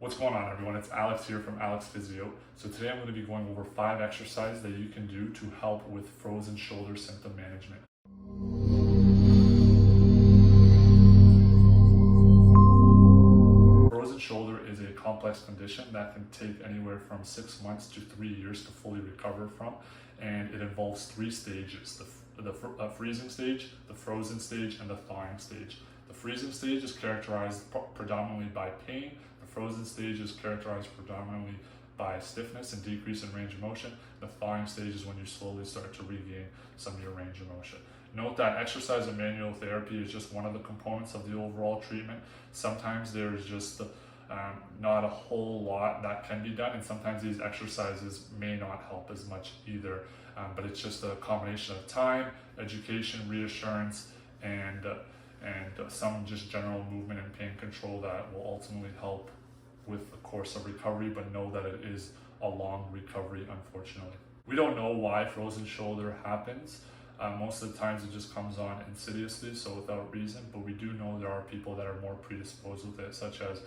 What's going on, everyone? It's Alex here from Aleks Physio. So today I'm going to be going over 5 exercises that you can do to help with frozen shoulder symptom management. Frozen shoulder is a complex condition that can take anywhere from 6 months to 3 years to fully recover from, and it involves 3 stages: the freezing stage, the frozen stage, and the thawing stage. The freezing stage is characterized predominantly by pain. The frozen stage is characterized predominantly by stiffness and decrease in range of motion. The thawing stage is when you slowly start to regain some of your range of motion. Note that exercise and manual therapy is just one of the components of the overall treatment. Sometimes there's just not a whole lot that can be done, and sometimes these exercises may not help as much either. But it's just a combination of time, education, reassurance, and some just general movement and pain control that will ultimately help with the course of recovery, but know that it is a long recovery, unfortunately. We don't know why frozen shoulder happens. Most of the times it just comes on insidiously, so without reason, but we do know there are people that are more predisposed with it, such as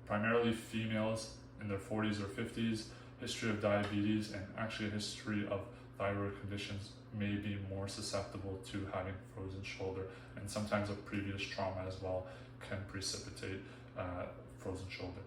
primarily females in their 40s or 50s, history of diabetes, and actually a history of thyroid conditions may be more susceptible to having frozen shoulder, and sometimes a previous trauma as well can precipitate frozen shoulder.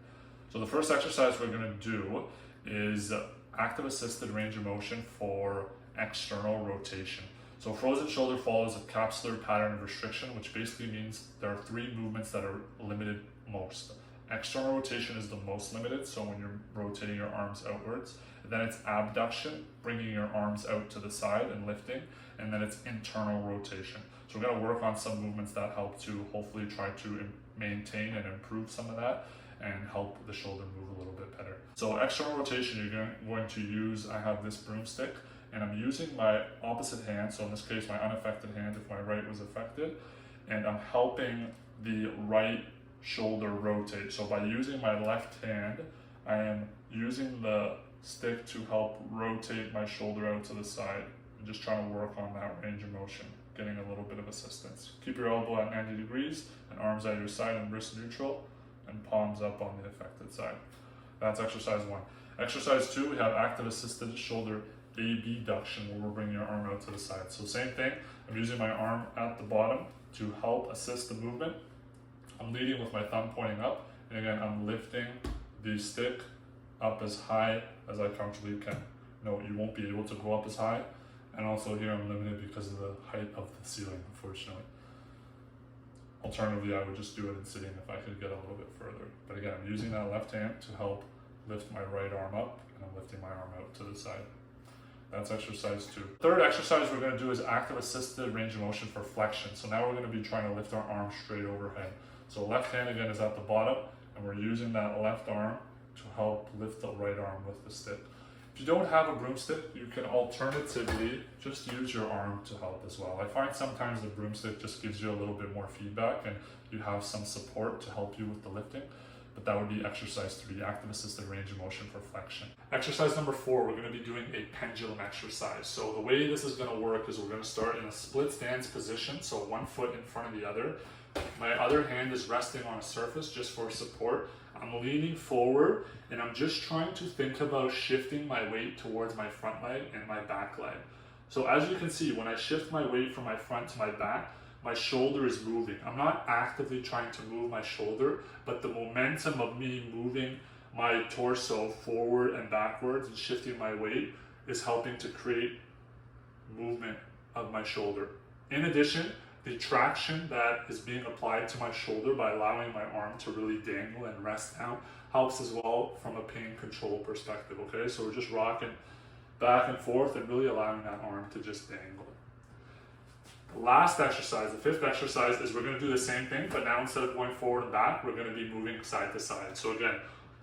So the first exercise we're going to do is active assisted range of motion for external rotation. So frozen shoulder follows a capsular pattern of restriction, which basically means there are 3 movements that are limited most. External rotation is the most limited, so when you're rotating your arms outwards. Then it's abduction, bringing your arms out to the side and lifting, and then it's internal rotation. So we're going to work on some movements that help to hopefully try to maintain and improve some of that and help the shoulder move a little bit better. So external rotation, you're going to use, I have this broomstick, and I'm using my opposite hand, so in this case my unaffected hand if my right was affected, and I'm helping the right shoulder rotate. So by using my left hand, I am using the stick to help rotate my shoulder out to the side. I'm just trying to work on that range of motion, getting a little bit of assistance. Keep your elbow at 90 degrees and arms at your side and wrist neutral and palms up on the affected side. That's exercise 1. Exercise 2, we have active assisted shoulder abduction, where we're bringing your arm out to the side. So same thing, I'm using my arm at the bottom to help assist the movement. I'm leading with my thumb pointing up, and again, I'm lifting the stick up as high as I comfortably can. No, you won't be able to go up as high, and also here I'm limited because of the height of the ceiling, unfortunately. Alternatively, I would just do it in sitting if I could get a little bit further. But again, I'm using that left hand to help lift my right arm up, and I'm lifting my arm out to the side. That's exercise 2. Third exercise we're going to do is active assisted range of motion for flexion. So now we're going to be trying to lift our arm straight overhead. So left hand again is at the bottom, and we're using that left arm to help lift the right arm with the stick. If you don't have a broomstick, you can alternatively just use your arm to help as well. I find sometimes the broomstick just gives you a little bit more feedback and you have some support to help you with the lifting. But that would be exercise 3, active assisted range of motion for flexion. Exercise number 4, we're going to be doing a pendulum exercise. So the way this is going to work is we're going to start in a split stance position, so one foot in front of the other. My other hand is resting on a surface just for support. I'm leaning forward and I'm just trying to think about shifting my weight towards my front leg and my back leg. So as you can see, when I shift my weight from my front to my back, my shoulder is moving. I'm not actively trying to move my shoulder, but the momentum of me moving my torso forward and backwards and shifting my weight is helping to create movement of my shoulder. In addition, the traction that is being applied to my shoulder by allowing my arm to really dangle and rest down helps as well from a pain control perspective, okay? So we're just rocking back and forth and really allowing that arm to just dangle. The last exercise, the 5th exercise, is we're going to do the same thing, but now instead of going forward and back, we're going to be moving side to side. So again,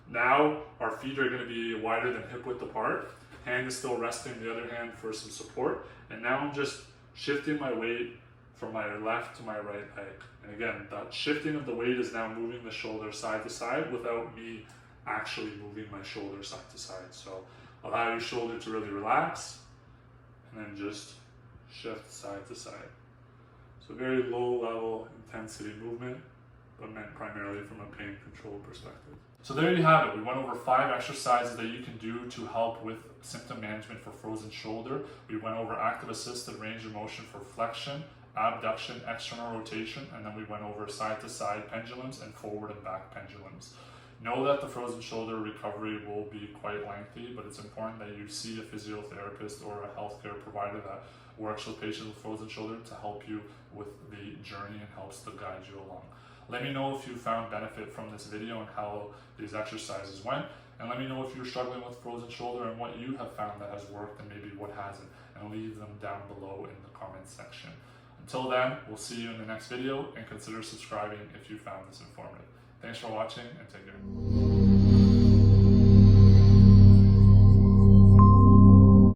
now our feet are going to be wider than hip width apart. Hand is still resting the other hand for some support. And now I'm just shifting my weight from my left to my right leg. And again, that shifting of the weight is now moving the shoulder side to side without me actually moving my shoulder side to side. So allow your shoulder to really relax and then just shift side to side. So very low level intensity movement, but meant primarily from a pain control perspective. So there you have it. We went over 5 exercises that you can do to help with symptom management for frozen shoulder. We went over active assisted range of motion for flexion, abduction, external rotation, and then we went over side to side pendulums and forward and back pendulums. Know that the frozen shoulder recovery will be quite lengthy, but it's important that you see a physiotherapist or a healthcare provider that works with patients with frozen shoulder to help you with the journey and helps to guide you along. Let me know if you found benefit from this video and how these exercises went. And let me know if you're struggling with frozen shoulder and what you have found that has worked and maybe what hasn't. And leave them down below in the comments section. Until then, we'll see you in the next video and consider subscribing if you found this informative. Thanks for watching and take care.